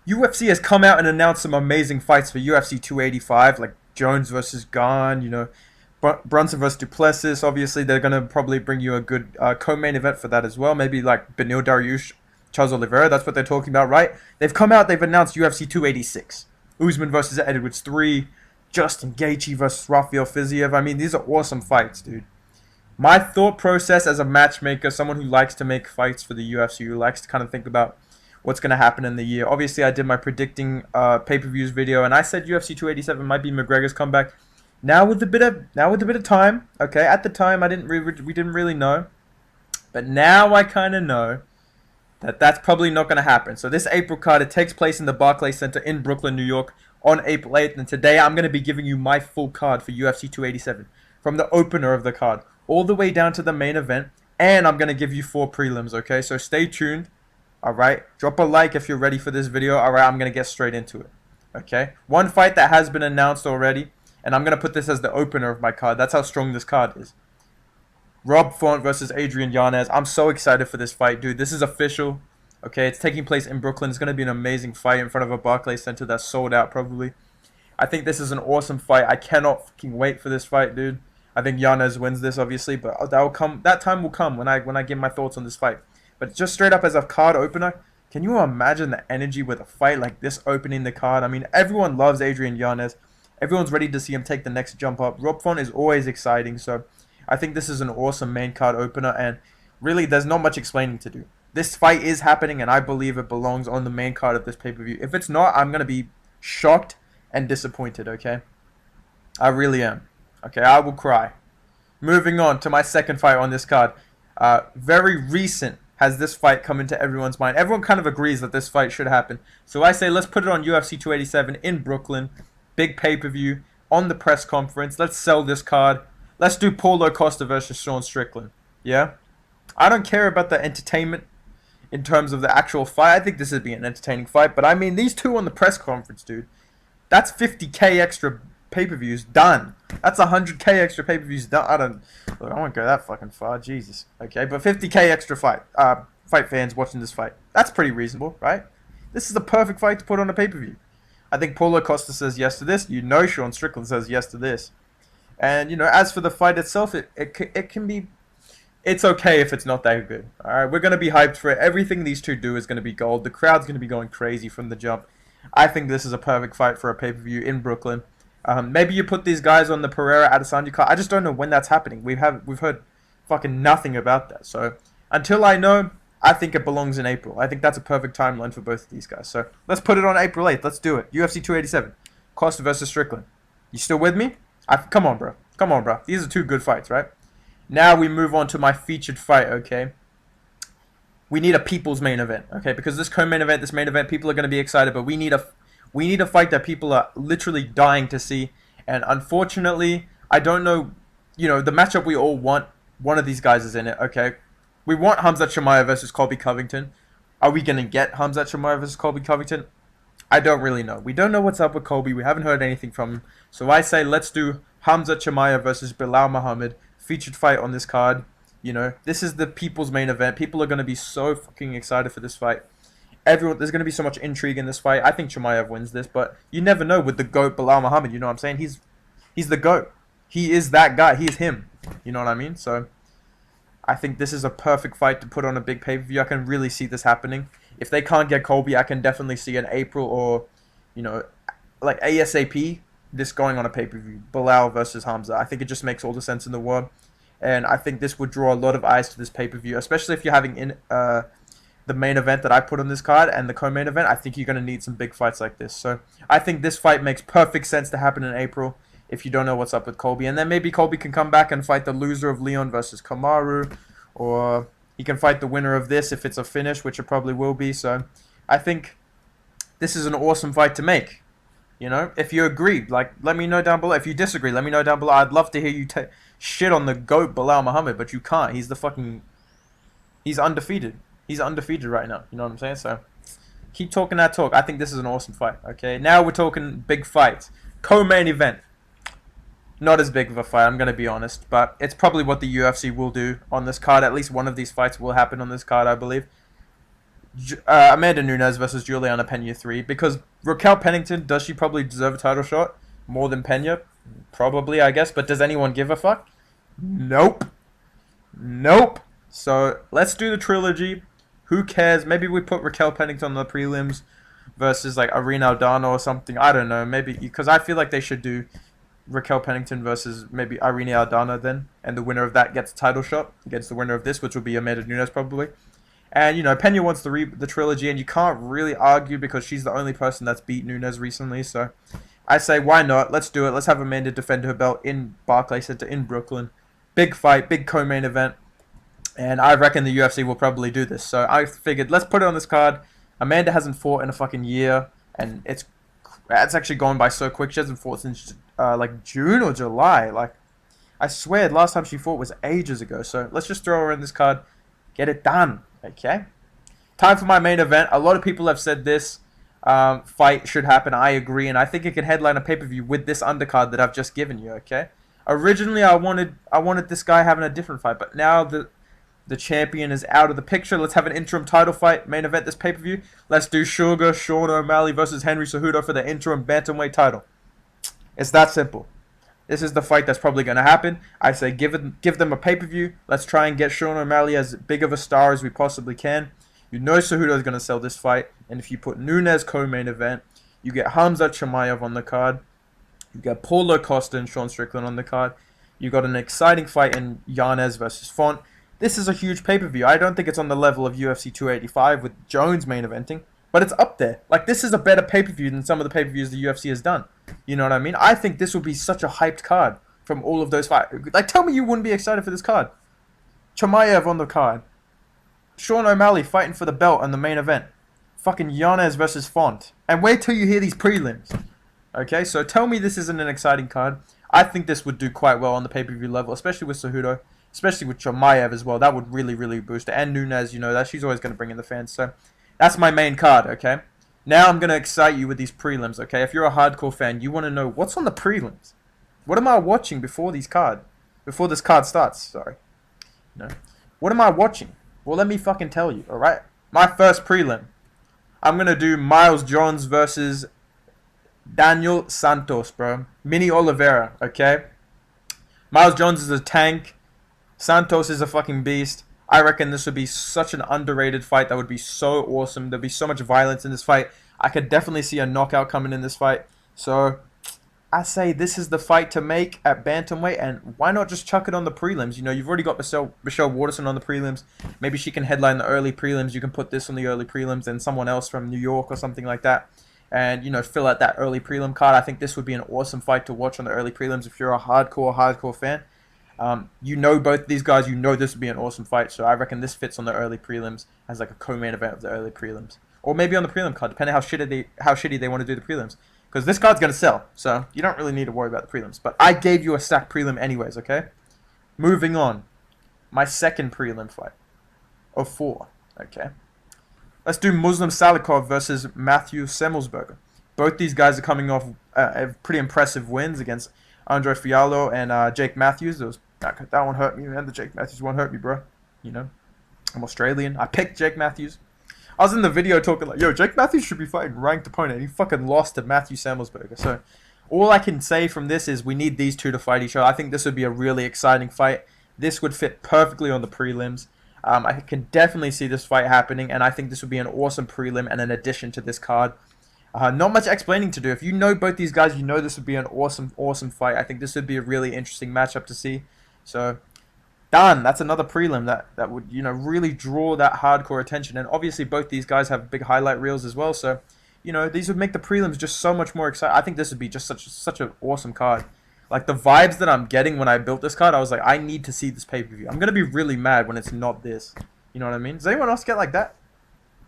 UFC has come out and announced some amazing fights for UFC 285, like Jones versus Gane, Brunson versus Duplessis. Obviously, they're going to probably bring you a good co-main event for that as well. Maybe like Beneil Dariush, Charles Oliveira. That's what they're talking about, right? They've come out, they've announced UFC 286. Usman versus Edwards 3. Justin Gaethje versus Rafael Fiziev. I mean, these are awesome fights, dude. My thought process as a matchmaker, someone who likes to make fights for the UFC, who likes to kind of think about what's going to happen in the year. Obviously, I did my predicting pay-per-views video, and I said UFC 287 might be McGregor's comeback. Now with a bit of time, okay. At the time, we didn't really know, but now I kind of know that that's probably not going to happen. So this April card, it takes place in the Barclays Center in Brooklyn, New York, on April 8th. And today I'm going to be giving you my full card for UFC 287, from the opener of the card all the way down to the main event, and I'm going to give you 4 prelims. Okay, so stay tuned. All right, drop a like if you're ready for this video. All right, I'm going to get straight into it. Okay, one fight that has been announced already, and I'm going to put this as the opener of my card. That's how strong this card is. Rob Font versus Adrian Yanez. I'm so excited for this fight, dude. This is official. Okay, it's taking place in Brooklyn. It's going to be an amazing fight in front of a Barclays Center that's sold out probably. I think this is an awesome fight. I cannot fucking wait for this fight, dude. I think Yanez wins this, obviously, but that will come. That time will come when I give my thoughts on this fight. But just straight up as a card opener, can you imagine the energy with a fight like this opening the card? I mean, everyone loves Adrian Yanez. Everyone's ready to see him take the next jump up. Rob Font is always exciting, so I think this is an awesome main card opener, and really, there's not much explaining to do. This fight is happening, and I believe it belongs on the main card of this pay-per-view. If it's not, I'm going to be shocked and disappointed, okay? I really am. Okay, I will cry. Moving on to my second fight on this card. Very recent has this fight come into everyone's mind. Everyone kind of agrees that this fight should happen. So I say let's put it on UFC 287 in Brooklyn. Big pay-per-view on the press conference. Let's sell this card. Let's do Paulo Costa versus Sean Strickland. Yeah? I don't care about the entertainment in terms of the actual fight. I think this would be an entertaining fight. But I mean, these two on the press conference, dude. That's 50K extra pay-per-views done. That's 100K extra pay-per-views done. I won't go that fucking far. Jesus. Okay, but 50K extra fight fans watching this fight. That's pretty reasonable, right? This is the perfect fight to put on a pay-per-view. I think Paulo Costa says yes to this. You know Sean Strickland says yes to this. And, as for the fight itself, it can be... It's okay if it's not that good. Alright, we're going to be hyped for it. Everything these two do is going to be gold. The crowd's going to be going crazy from the jump. I think this is a perfect fight for a pay-per-view in Brooklyn. Maybe you put these guys on the Pereira Adesanya card. I just don't know when that's happening. We've heard fucking nothing about that. So until I know, I think it belongs in April. I think that's a perfect timeline for both of these guys. So let's put it on April 8th. Let's do it. UFC 287. Costa versus Strickland. You still with me? Come on, bro. Come on, bro. These are two good fights, right? Now we move on to my featured fight, okay? We need a people's main event, okay? Because this co-main event, this main event, people are going to be excited, but we need a fight that people are literally dying to see. And unfortunately, I don't know, the matchup we all want, one of these guys is in it, okay? We want Khamzat Chimaev versus Colby Covington. Are we going to get Khamzat Chimaev versus Colby Covington? I don't really know. We don't know what's up with Colby. We haven't heard anything from him. So I say let's do Khamzat Chimaev versus Bilal Muhammad. Featured fight on this card. This is the people's main event. People are going to be so fucking excited for this fight. There's going to be so much intrigue in this fight. I think Chimaev wins this, but you never know with the GOAT Bilal Muhammad. You know what I'm saying? He's the GOAT. He is that guy. He is him. You know what I mean? So I think this is a perfect fight to put on a big pay-per-view. I can really see this happening. If they can't get Colby, I can definitely see in April or, like ASAP, this going on a pay-per-view. Bilal versus Khamzat. I think it just makes all the sense in the world. And I think this would draw a lot of eyes to this pay-per-view, especially if you're having the main event that I put on this card and the co-main event. I think you're going to need some big fights like this. So I think this fight makes perfect sense to happen in April if you don't know what's up with Colby. And then maybe Colby can come back and fight the loser of Leon versus Kamaru, or he can fight the winner of this if it's a finish, which it probably will be. So I think this is an awesome fight to make. If you agree, let me know down below. If you disagree, let me know down below. I'd love to hear you shit on the GOAT Bilal Muhammad, but you can't. He's undefeated. He's undefeated right now. You know what I'm saying? So keep talking that talk. I think this is an awesome fight. Okay, now we're talking big fights. Co-main event. Not as big of a fight, I'm going to be honest, but it's probably what the UFC will do on this card. At least one of these fights will happen on this card, I believe. Amanda Nunes versus Juliana Pena 3, because Raquel Pennington, does she probably deserve a title shot more than Pena? Probably, I guess, but does anyone give a fuck? Nope. Nope. So let's do the trilogy. Who cares? Maybe we put Raquel Pennington on the prelims versus like Irene Aldana or something. I don't know. Maybe because I feel like they should do Raquel Pennington versus maybe Irene Aldana then, and the winner of that gets a title shot against the winner of this, which will be Amanda Nunes probably. And you know, Pena wants the trilogy, and you can't really argue because she's the only person that's beat Nunes recently. So I say, why not? Let's do it. Let's have Amanda defend her belt in Barclays Center in Brooklyn. Big fight, big co-main event. And I reckon the UFC will probably do this. So I figured, let's put it on this card. Amanda hasn't fought in a fucking year, and it's actually gone by so quick. She hasn't fought since like June or July. Like, I swear, last time she fought was ages ago. So let's just throw her in this card, get it done. Okay. Time for my main event. A lot of people have said this fight should happen. I agree, and I think it can headline a pay-per-view with this undercard that I've just given you. Okay. Originally, I wanted this guy having a different fight, but now the champion is out of the picture. Let's have an interim title fight, main event this pay-per-view. Let's do Sean O'Malley versus Henry Cejudo for the interim bantamweight title. It's that simple. This is the fight that's probably going to happen. I say give them a pay-per-view. Let's try and get Sean O'Malley as big of a star as we possibly can. You know Cejudo is going to sell this fight. And if you put Nunes co-main event, you get Khamzat Chimaev on the card. You got Paulo Costa and Sean Strickland on the card. You got an exciting fight in Yanez versus Font. This is a huge pay-per-view. I don't think it's on the level of UFC 285 with Jones main eventing, but it's up there. Like, this is a better pay-per-view than some of the pay-per-views the UFC has done. You know what I mean? I think this would be such a hyped card from all of those fights. Like, tell me you wouldn't be excited for this card. Chimaev on the card. Sean O'Malley fighting for the belt on the main event. Fucking Yanez versus Font. And wait till you hear these prelims. Okay, so tell me this isn't an exciting card. I think this would do quite well on the pay-per-view level, especially with Cejudo. Especially with Chimaev as well. That would really, really boost it. And Nunes, you know, that she's always going to bring in the fans. So that's my main card, okay? Now I'm going to excite you with these prelims, okay? If you're a hardcore fan, you want to know what's on the prelims. What am I watching before this card starts, sorry. No. What am I watching? Well, let me fucking tell you, alright? My first prelim. I'm going to do Miles Jones versus Daniel Santos, bro. Mini Oliveira, okay? Miles Jones is a tank. Santos is a fucking beast. I reckon this would be such an underrated fight. That would be so awesome. There'd be so much violence in this fight. I could definitely see a knockout coming in this fight. So I say this is the fight to make at bantamweight, and why not just chuck it on the prelims? You know, you've already got Michelle Waterson on the prelims. Maybe she can headline the early prelims. You can put this on the early prelims and someone else from New York or something like that. And, you know, fill out that early prelim card. I think this would be an awesome fight to watch on the early prelims if you're a hardcore fan. You know both these guys, you know this would be an awesome fight, so I reckon this fits on the early prelims as like a co-main event of the early prelims. Or maybe on the prelim card, depending how shitty they want to do the prelims. Because this card's going to sell, so you don't really need to worry about the prelims. But I gave you a stacked prelim anyways, okay? Moving on. My second prelim fight of 4, okay? Let's do Muslim Salikov versus Matthew Semmelsberger. Both these guys are coming off pretty impressive wins against Andre Fiallo and Jake Matthews. That one hurt me, man. The Jake Matthews one hurt me, bro. You know, I'm Australian. I picked Jake Matthews. I was in the video talking like, yo, Jake Matthews should be fighting ranked opponent. And he fucking lost to Matthew Semmelsberger. So all I can say from this is we need these two to fight each other. I think this would be a really exciting fight. This would fit perfectly on the prelims. I can definitely see this fight happening, and I think this would be an awesome prelim and an addition to this card. Not much explaining to do. If you know both these guys, you know this would be an awesome fight. I think this would be a really interesting matchup to see. So, done. That's another prelim that would, you know, really draw that hardcore attention. And obviously, both these guys have big highlight reels as well. So, you know, these would make the prelims just so much more exciting. I think this would be just such an awesome card. Like, the vibes that I'm getting when I built this card, I was like, I need to see this pay-per-view. I'm going to be really mad when it's not this. You know what I mean? Does anyone else get like that?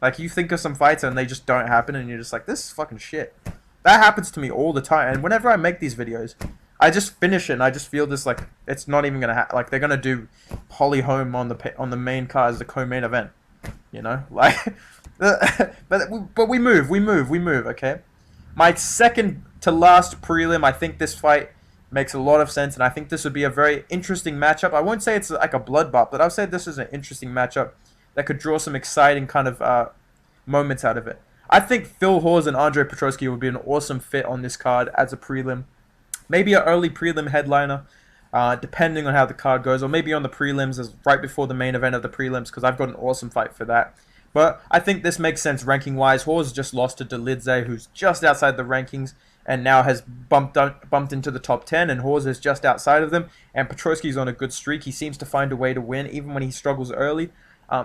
Like, you think of some fights and they just don't happen and you're just like, this is fucking shit. That happens to me all the time. And whenever I make these videos, I just finish it and I just feel this, like, it's not even going to happen. Like, they're going to do Holly Holm on the main card as the co-main event. You know? Like, but we move, okay? My second to last prelim, I think this fight makes a lot of sense, and I think this would be a very interesting matchup. I won't say it's like a bloodbath, but I'll say this is an interesting matchup that could draw some exciting kind of moments out of it. I think Phil Hawes and Andre Petroski would be an awesome fit on this card as a prelim. Maybe an early prelim headliner, depending on how the card goes, or maybe on the prelims as right before the main event of the prelims, because I've got an awesome fight for that. But I think this makes sense ranking-wise. Hawes just lost to Dolidze, who's just outside the rankings, and now has bumped into the top 10, and Hawes is just outside of them, and Petroski's on a good streak. He seems to find a way to win, even when he struggles early.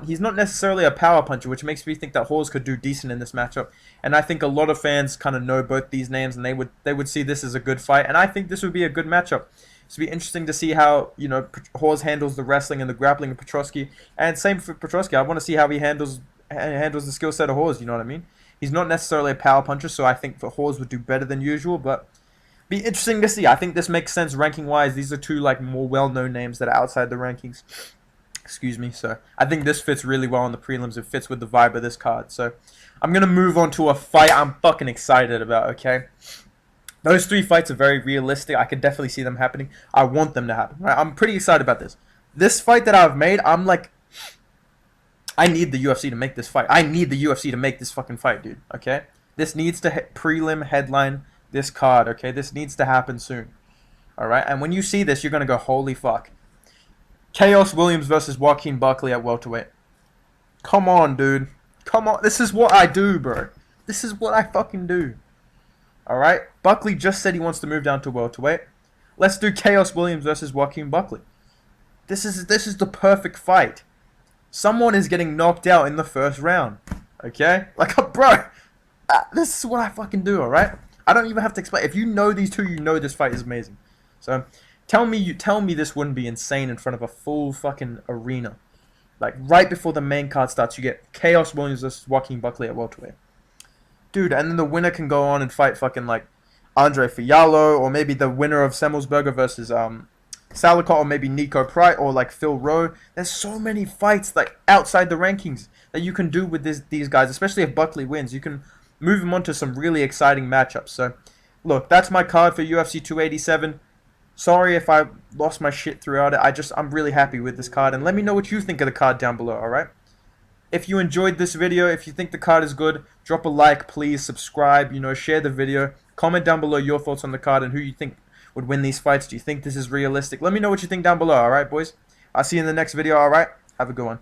He's not necessarily a power puncher, which makes me think that Hawes could do decent in this matchup. And I think a lot of fans kind of know both these names, and they would see this as a good fight. And I think this would be a good matchup. It's be interesting to see how Hawes handles the wrestling and the grappling of Petroski, and same for Petroski. I want to see how he handles the skill set of Hawes. You know what I mean? He's not necessarily a power puncher, so I think for Hawes would do better than usual, but be interesting to see. I think this makes sense ranking wise. These are two more well-known names that are outside the rankings. Excuse me. So I think this fits really well on the prelims. It fits with the vibe of this card. So I'm gonna move on to a fight I'm fucking excited about. Okay, those three fights are very realistic. I could definitely see them happening. I want them to happen. Right? I'm pretty excited about this. This fight that I've made, I'm like, I need the UFC to make this fight. I need the UFC to make this fucking fight, dude. Okay, this needs to prelim headline this card. Okay, this needs to happen soon. All right, and when you see this, you're gonna go, holy fuck. Chaos Williams versus Joaquin Buckley at welterweight. Come on, dude. Come on. This is what I do, bro. This is what I fucking do. Alright? Buckley just said he wants to move down to welterweight. Let's do Chaos Williams versus Joaquin Buckley. This is the perfect fight. Someone is getting knocked out in the first round. Okay? Bro. This is what I fucking do, alright? I don't even have to explain. If you know these two, you know this fight is amazing. So Tell me this wouldn't be insane in front of a full fucking arena. Like, right before the main card starts, you get Chaos Williams versus Joaquin Buckley at welterweight. Dude, and then the winner can go on and fight fucking, Andre Fiallo, or maybe the winner of Semmelsberger versus, Salicot, or maybe Nico Price, or, Phil Rowe. There's so many fights, outside the rankings that you can do with these guys, especially if Buckley wins. You can move them on to some really exciting matchups. So, look, that's my card for UFC 287. Sorry if I lost my shit throughout it. I'm really happy with this card. And let me know what you think of the card down below, alright? If you enjoyed this video, if you think the card is good, drop a like, please. Subscribe, share the video. Comment down below your thoughts on the card and who you think would win these fights. Do you think this is realistic? Let me know what you think down below, alright, boys? I'll see you in the next video, alright? Have a good one.